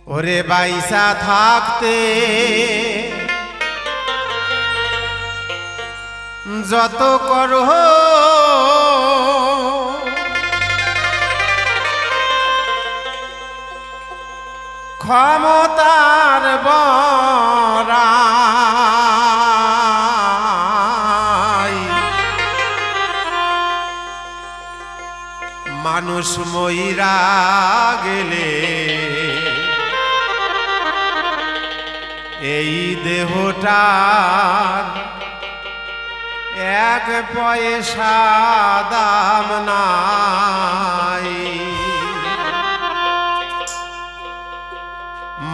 ওরে বাইসা থাকতে যত করো ক্ষমতার বড়াই মানুষ মইরা গেলে এই দেহটার এক পয়সা দাম নাই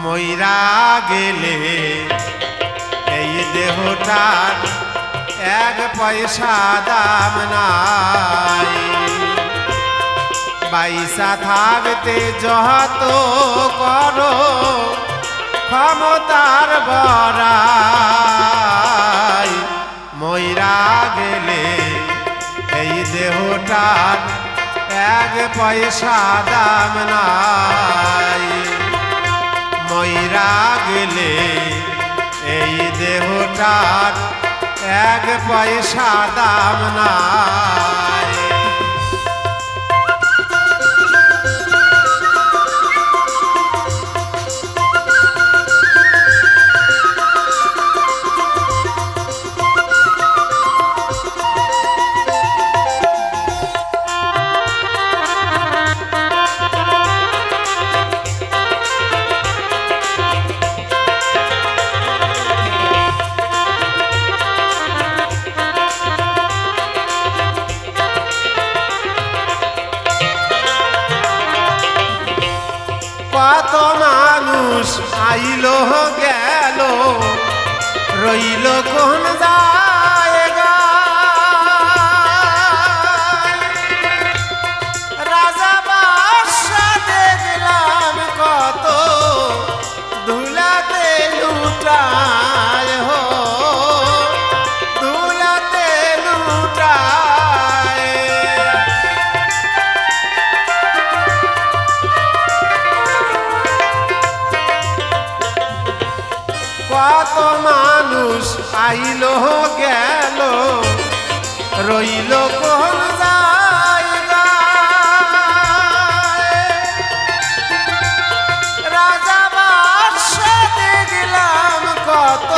মইরা গেলে এই দেহটার এক পয়সা দাম নাই বাইসা থাকতে যত করো ক্ষমতার বড়াই মইরা গেলে এই দেহটার এক পয়সা দাম নাই মইরা গেলে এই দেহটার এক পয়সা দাম নাই কত মানুষ আইলো গেল রইল কোন জায়গা রাজা বাদশা দেখলাম কত ধুলাতে লুটায় হো ধুলাতে লুটায় কত মানুষ আইলো গেল রইল কোন জায়গায় রাজা বাদশা দেখলাম কত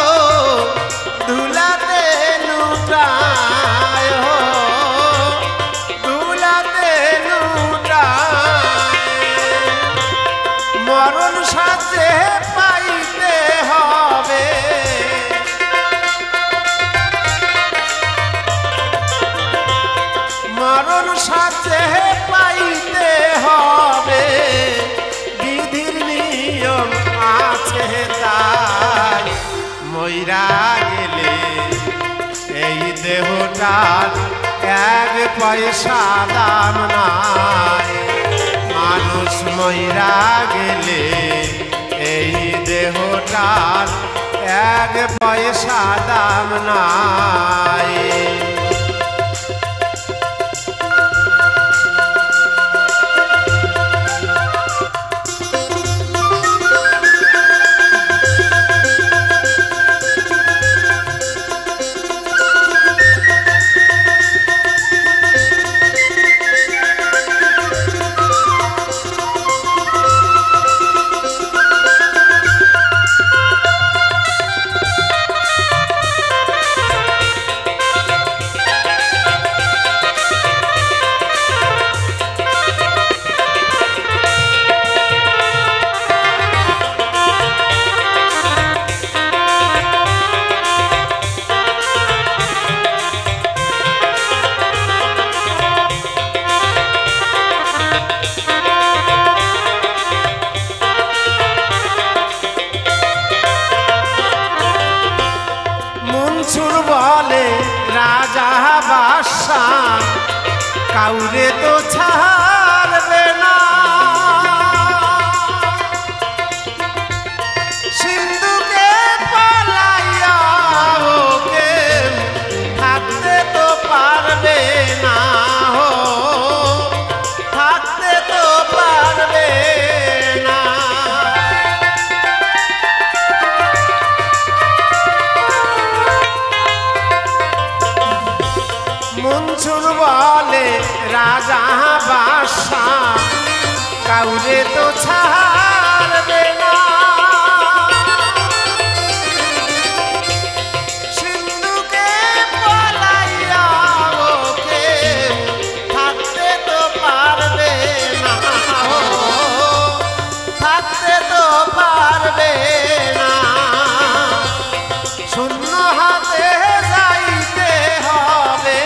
ধুলাতে লুটায় হো ধুলাতে লুটায় মরণ সাথে পাইতে হবে মরণ সাথে পাইতে হবে বিধির নিয়ম আছে তাই মইরা গেলে এই দেহটার এক পয়সা দাম নাই মানুষ মইরা গেলে এই দেহটার এক পয়সা দাম নাই মনসুর বলে রাজা বাদশা কাউরে তো ছাড়বে না সিন্ধুকে পালাইয়া ওকে থাকতে তো পারবে না হো থাকতে তো পারবে না রাজা বাদশা কাউরে তো ছাড়বে না। সিন্ধুকে পলাইয়া ওকে থাকতে তো পারবে না, থাকতে তো পারবে না। শূন্য হাতে যাইতে হবে,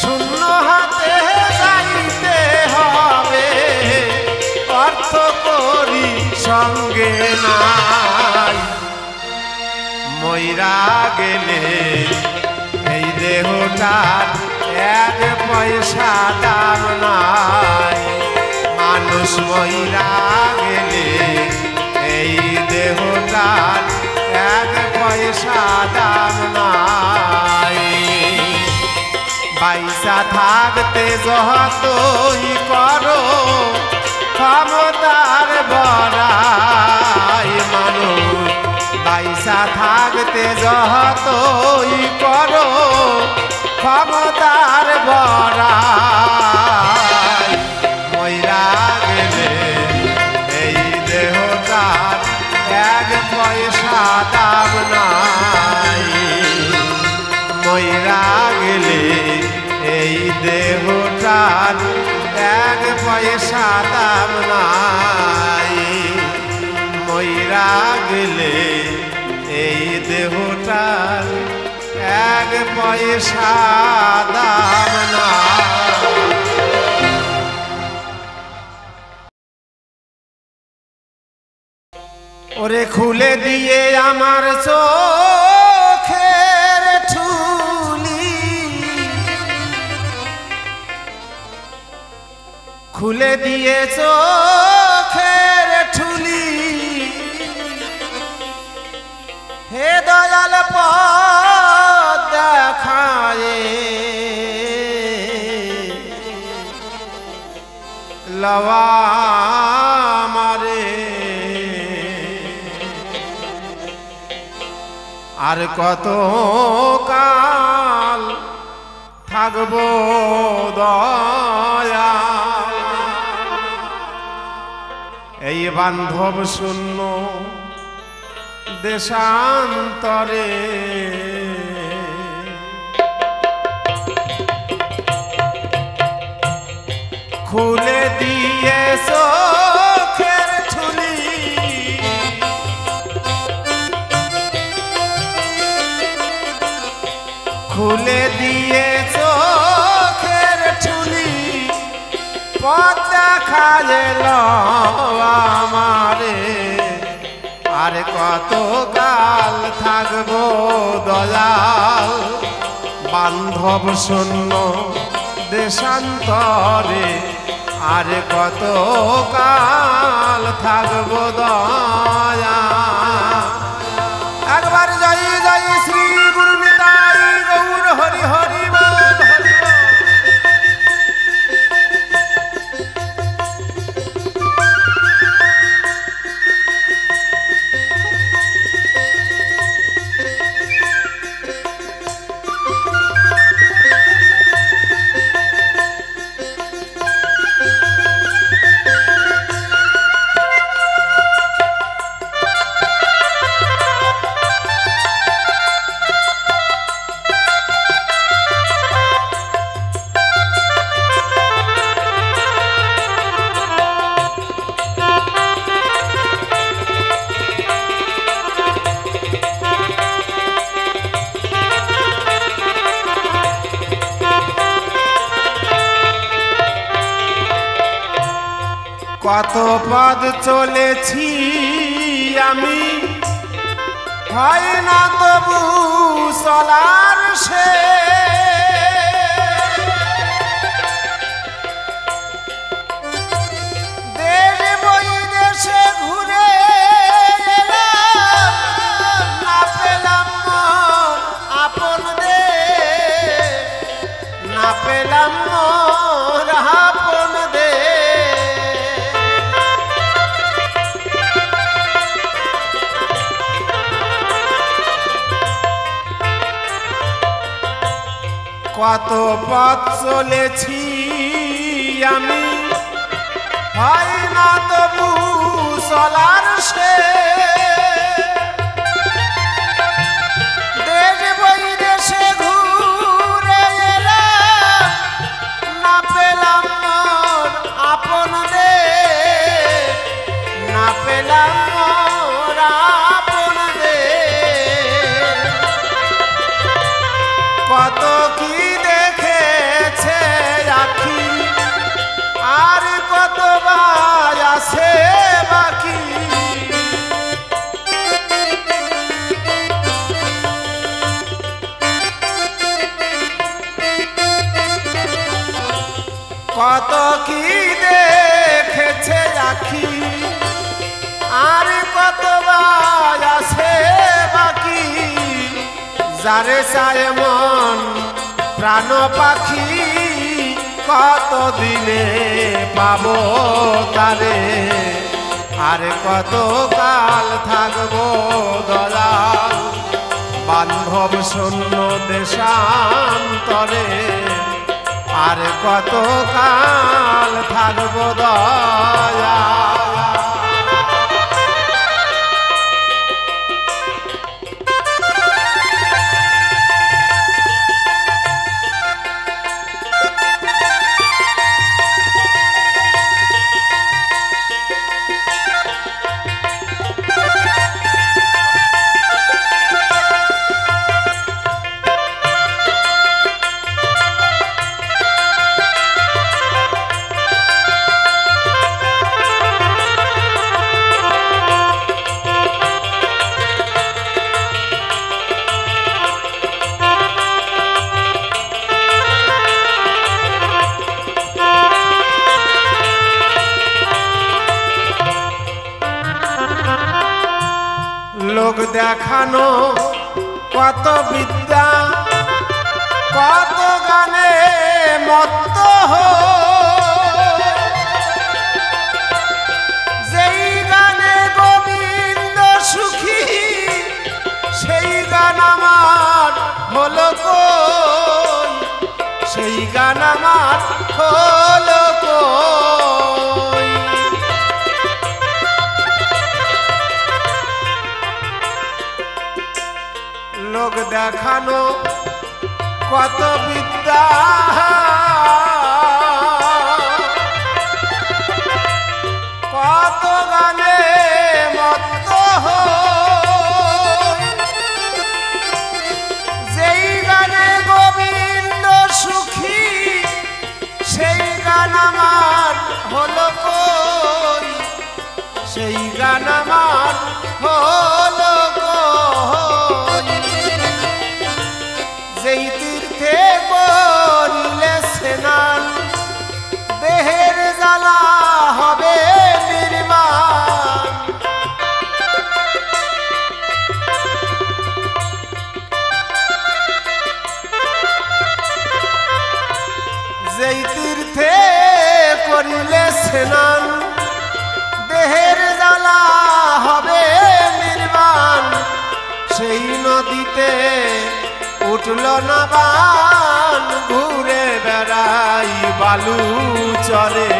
শূন্য হাতে যাইতে হবে। অর্থ করি সঙ্গে নাই, মইরা গেলে এই দেহটার এক পয়সা দাম নাই। মানুষ মইরা গেলে এই দেহটার এক পয়সা দাম নাই। পয়সা থাকতে যতই করো ক্ষমতার বড়াই। মানুষ পয়সা থাকতে যতই করো ক্ষমতার বড়াই। মইরা গেলে এই দেহটার এক পয়সা দাম নাই। মইরা গেলে এই দেহটার এক পয়সা দাম নাই। মইরা গেলে এই দেহটার এক পয়সা দাম নাই। ওরে খুলে দিয়ে আমার চোখের ঠুলি, খুলে দিয়ে চোখের ঠুলি। হে দয়াল পথ দেখায়ে লওয়া মারে। আর কত কাল থাকবো দয়া এই বান্ধব শূন্য দেশান্তরে। খুলে দিয়ে চোখের ঠুলি, খুলে দিয়ে চোখের ঠুলি। পথ দেখালে আমারে, আর কত কাল থাকবো দয়াল বান্ধব শূন্য দেশান্তরে। আর কত কাল থাকবো দয়া। একবার জয় জয় শ্রী গুরু নিতাই গৌর হরি হরি বল হরি বল। কত পদ চলেছি আমি, হয় না তবু চলার শেষ। দেশ বৈদেশে ঘুরে এলাম, না পেলাম আপন দেশ, না পেলাম আপন দেশ। কত পথ চলেছি আমি, হয় না তবু চলার সে। দেশ বৈদেশে ঘুরে এলাম, না পেলাম মোর আপন দেশ, না পেলাম মোর আপন দেশ। কত কি দেখেছে আখি, আর কতবার আছে বাকি। কত কি দেখেছে আখি, আর কতবার আছে বাকি। যারে চায় মন প্রাণ পাখি, কত দিনে পাবো তারে, আর কত কাল থাকবো দয়াল বান্ধব শূন্য দেশান্তরে, আর কত কাল থাকবো দয়াল। লোক দেখানো কত বিদ্যা, কত গানে মত্ত যেই গানে গোবিন্দ সুখী, সেই গান আমার হলো কই, সেই গান আমার হলো কই। লোক দেখানো কত বিদ্যা, কত গানে মত্ত যেই গানে গোবিন্দ সুখী, সেই গান আমার হলো কই, সেই গান আমার হলো কই। যেই তীর্থে করিলে স্নান, দেহের জ্বালা হবে নির্বাণ। যেই তীর্থে করিলে স্নান, দেহের জ্বালা হবে নির্বাণ। সেই নদীতে উঠল না বান, ঘুরে বেড়াই বালু চরে,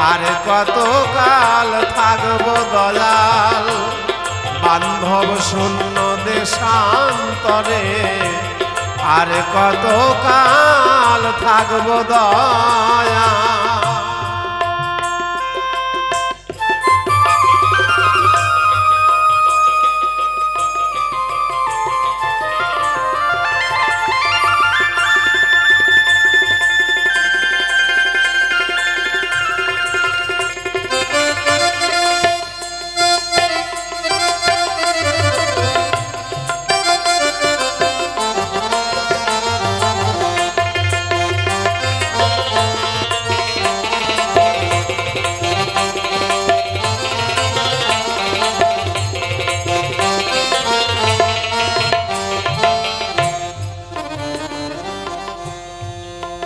আর কত কাল থাকবো দয়াল বান্ধব শূন্য দেশান্তরে, আর কত কাল থাকবো দয়াল।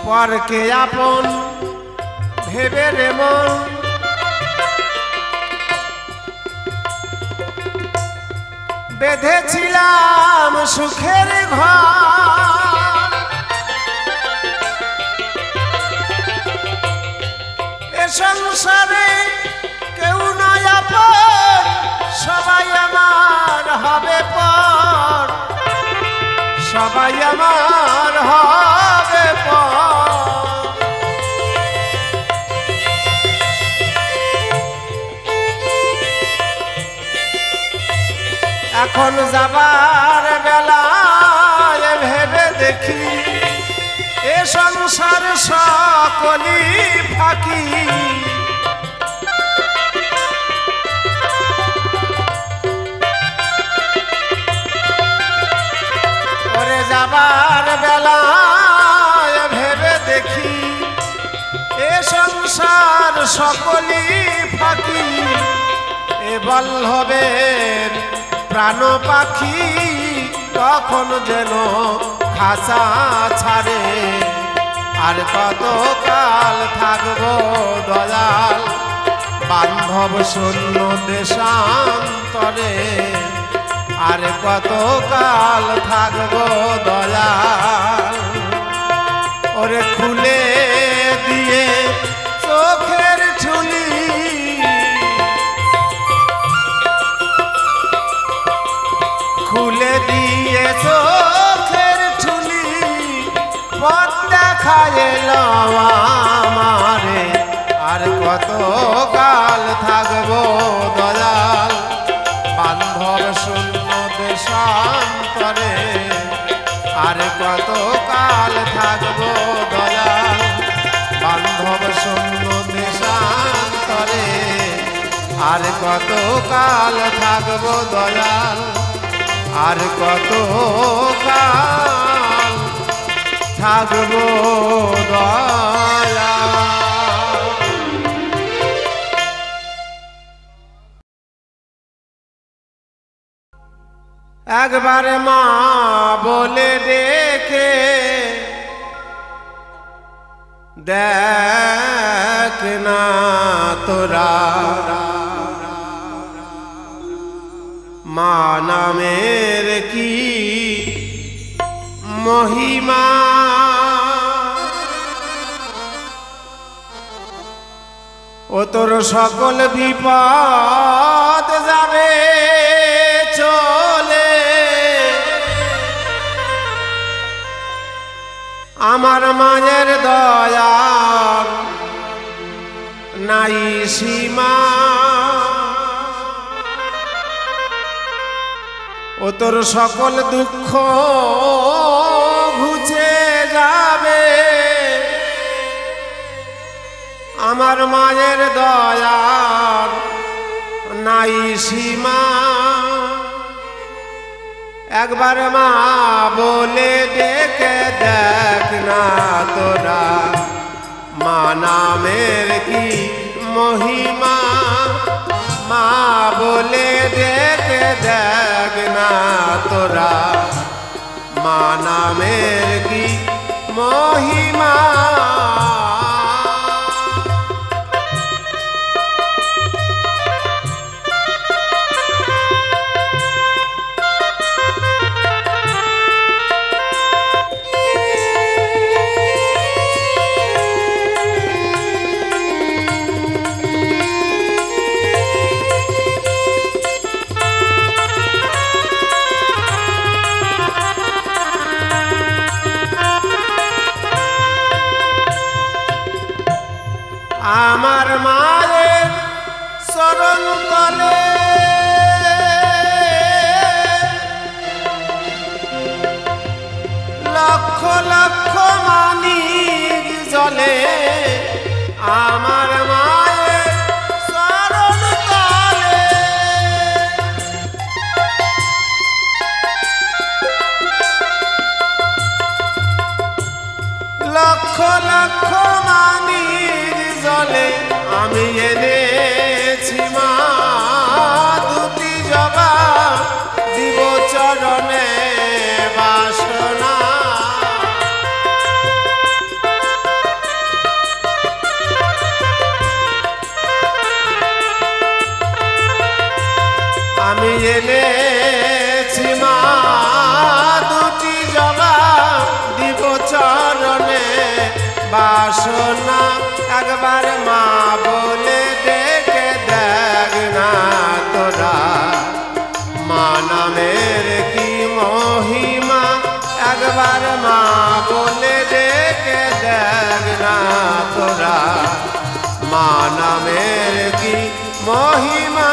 পরকে আপন ভেবে রে মন, বেঁধেছিলাম সুখের ঘর। সংসারে কেউ নয় আপন, সবাই আমার হবে পর, সবাই আমার হবে পর। এখন যাবার বেলায় ভেবে দেখি এ সংসার সকলই ফাঁকি। ওরে যাবার বেলায় ভেবে দেখি এ সংসার সকলই ফাঁকি। এ বল্লভের প্রাণ পাখি কখন যেন খাঁচা ছাড়ে, আর কত কাল থাকবো দয়াল বান্ধব শূন্য দেশান্তরে, আর কত কাল থাকবো দয়াল। ওরে খুলে দিয়ে চোখের ঝুলি, খুলে দিয়ে চোখের ঝুলি, পথ দেখায় আমারে, আর কত কাল থাকবো দয়াল বান্ধব শূন্য দেশান্তরে, আর কত কাল থাকবো দয়াল বান্ধব শূন্য দেশান্তরে, আর কত কাল থাকবো দয়াল, আর কত কাল থাকবো দয়াল। একবার মা বলে ডেকে দেখ না তোরা, মা নামের কি মহিমা। ও তোর সকল বিপদ যাবে চলে, আমার মায়ের দয়া নাই সীমা। ও তোর সকল দুঃখ ঘুচে যাবে, আমার মায়ের দয়া নাই সীমা। একবার মা বলে ডেকে দেখ না তোরা, মা নামের কি মহিমা। মা বলে ডেকে দেখ না তোরা, মা নামের কি মহিমা। আমার মায়ের চরণ তলে লক্ষ লক্ষ মানিক জ্বলে, আমার মায়ের চরণ তলে লক্ষ লক্ষ মানিক জ্বলে। আমি এনেছি মা দুটি জবা, দিব চরণে বাসনা। আমি এনেছি মা দুটি জবা, দিব চরণে বাসনা। একবার মা না তোরা মা নামের কি মহিমা।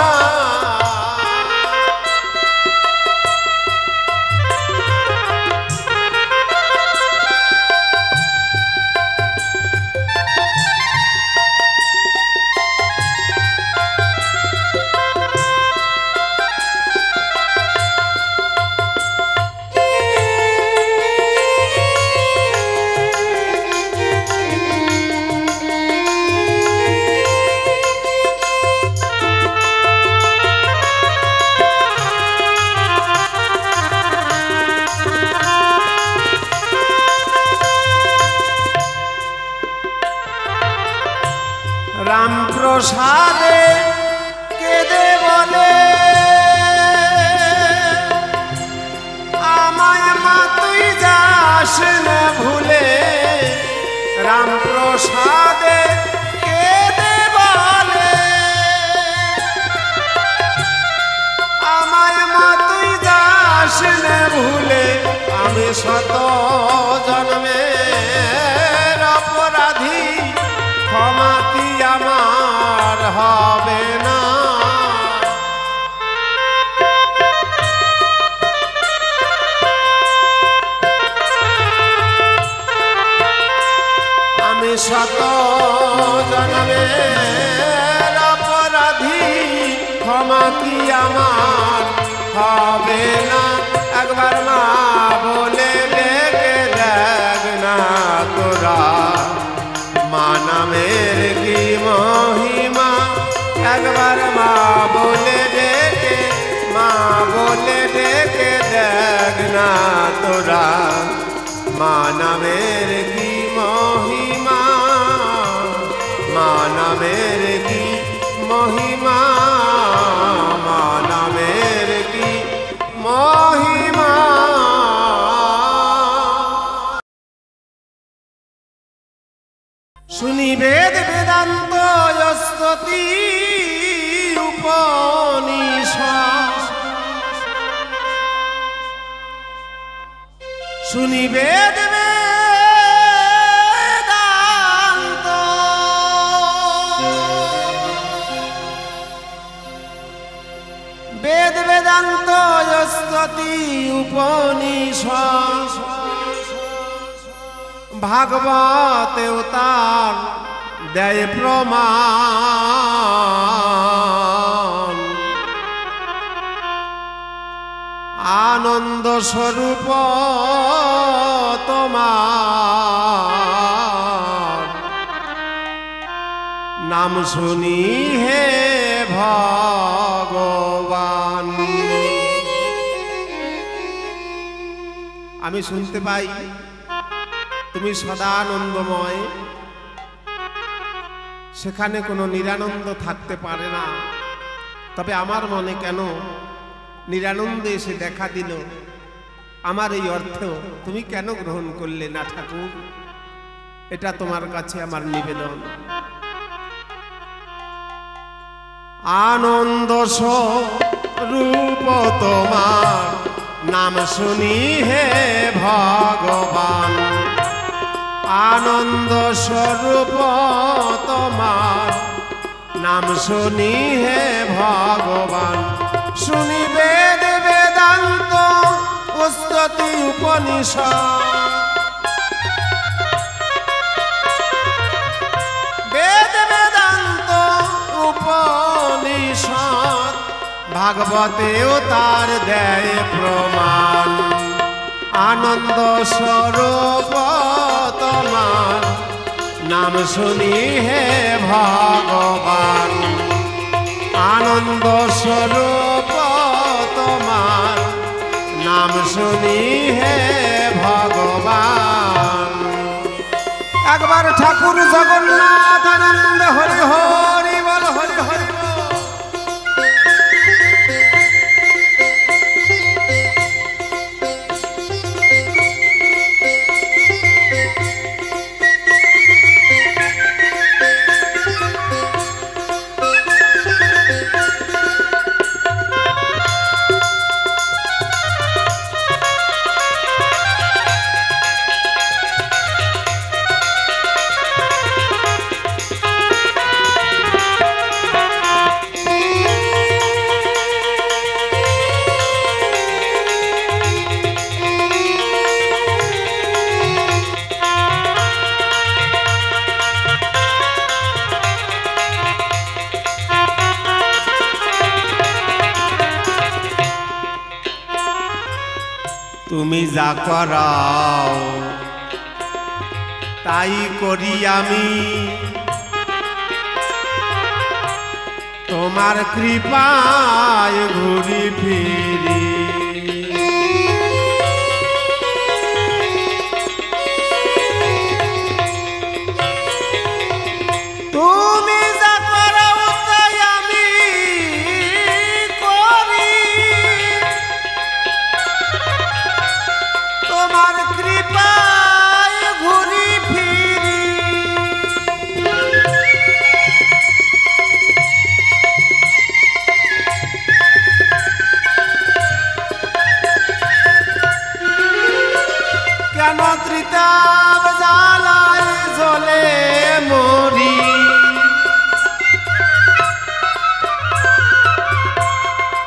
রাম প্রসাদে কেঁদে বলে আমায় মা তুই যাস না ভুলে। রাম প্রসাদে কেঁদে বলে আমায় মা তুই যাস না ভুলে। আমি শত জন্মের অপরাধী, ক্ষমা কি আমার হবে না। আমি শত জন্মের অপরাধী, ক্ষমা কি আমার হবে না। একবার মা বলে ডেকে দেখ না তোরা মা নামের কি মহিমা। একবার মা বলে ডেকে, মা বলে ডেকে দেখ না তোরা মা নামের কি মহিমা। মা নামের কি মহিমা, মা নামের কি মহিমা। শুনি বেদ বেদান্ত স্তুতি উপনিষদ। শুনি বেদ বেদান্ত বেদ বেদান্ত স্তুতি উপনিষদ। ভাগবতেও তার দেয় প্রমাণ। আনন্দ স্বরূপ তোমার নাম শুনি হে ভগবান। আমি শুনতে পাই তুমি সদানন্দময়, সেখানে কোনো নিরানন্দ থাকতে পারে না। তবে আমার মনে কেন নিরানন্দ এসে দেখা দিল, আমার এই অর্থ তুমি কেন গ্রহণ করলে না ঠাকুর? এটা তোমার কাছে আমার নিবেদন। আনন্দ স্বরূপ তোমার নাম শুনি হে ভগবান। আনন্দ স্বরূপ তোমার নাম শুনি হে ভগবান। শুনি বেদ বেদান্ত স্তুতি উপনিষদ। বেদ বেদান্ত উপনিষদ ভাগবতেও তার দেয় প্রমাণ। আনন্দ স্বরূপ তোমার নাম শুনি হে ভগবান। আনন্দ স্বরূপ তোমার নাম শুনি হে ভগবান। একবার ঠাকুর জগন্নাথ আনন্দ হরি হরি বল, হরি হরি বল। তুমি যা করাও তাই করি আমি, তোমার কৃপায় ঘুরি ফিরি। তুমি যা করাও তাই আমি করি, তোমার কৃপায় ঘুরি ফিরি। কেন ত্রিতাপ জ্বালায় জ্বলে মরি,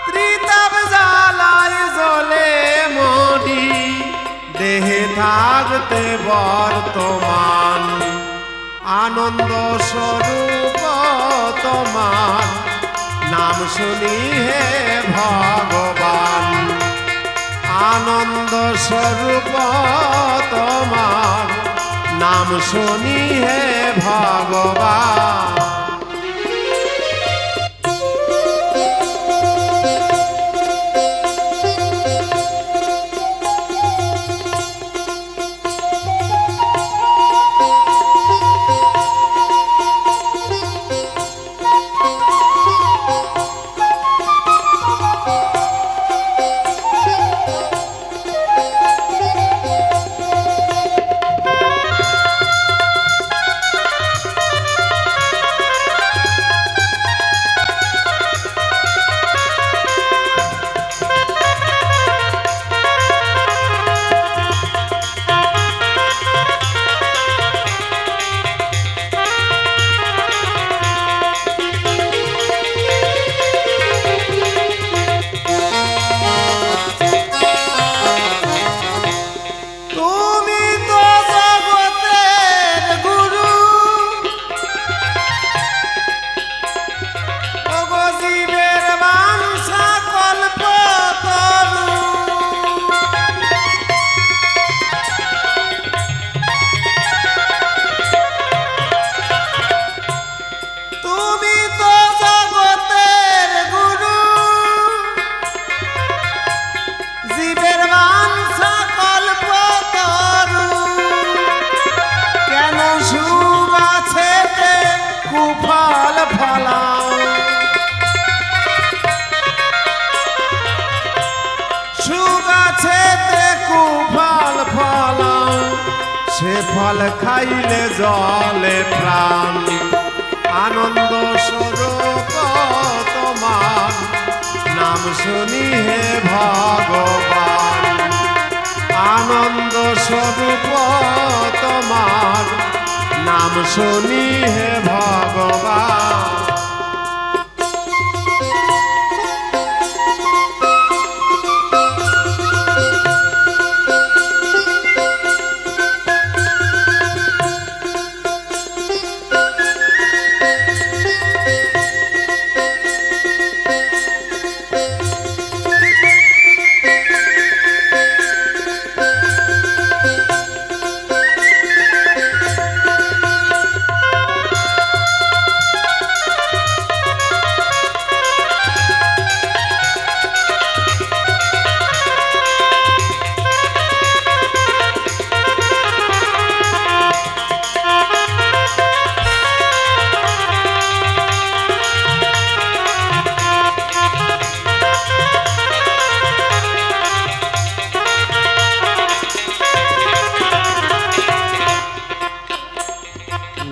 ত্রিতাপ জ্বালায় জ্বলে মরি, দেহে থাকতে বর্তমান আনন্দ স্বরূপ তোমার নাম শুনি হে ভগবান। আনন্দ স্বরূপ তোমার নাম শুনি হে ভগবান। সে ফল খাইলে জলে প্রাণ, আনন্দ স্বরূপ তোমার নাম শুনি হে ভগবান। আনন্দ স্বরূপ তোমার নাম শুনি হে ভগবান।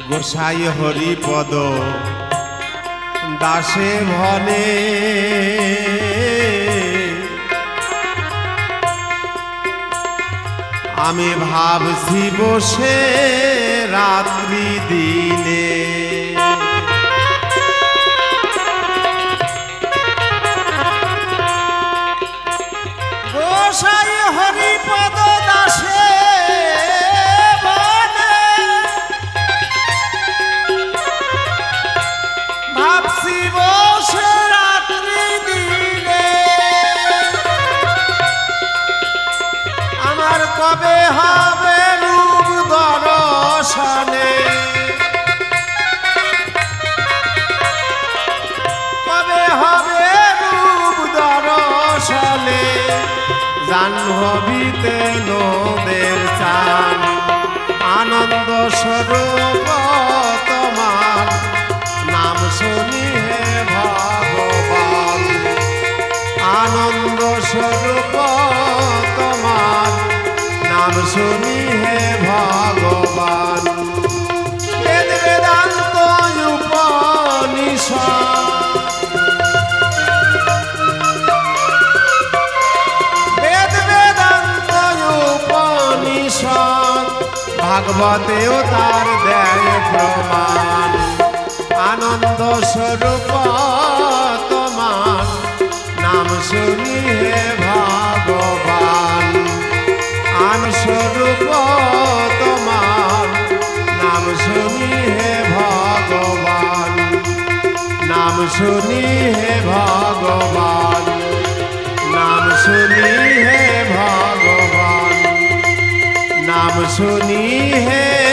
গোসাই হরিপদ দাসে ভনে, আমি ভাবছি বসে রাত্রি দিনে। গোসাই হরিপদ দাসে ভাবছি বসে রাত্রি দিনে। স্বরূপ তোমার নাম শুনি হে ভগবান আনন্দ স্বরূপ তোমার নাম শুনি হে ভগবান বেদ বেদান্ত উপনিষদ বেদ বেদান্ত উপনিষদ ভাগবতেও তার দেয় প্রমাণ আনন্দ স্বরূপ তোমার নাম শুনি হে ভগবান আন স্বরূপ তোমার নাম শুনি হে ভগবান নাম শুনি হে ভগবান নাম শুনি হে ভগবান নাম শুনি হে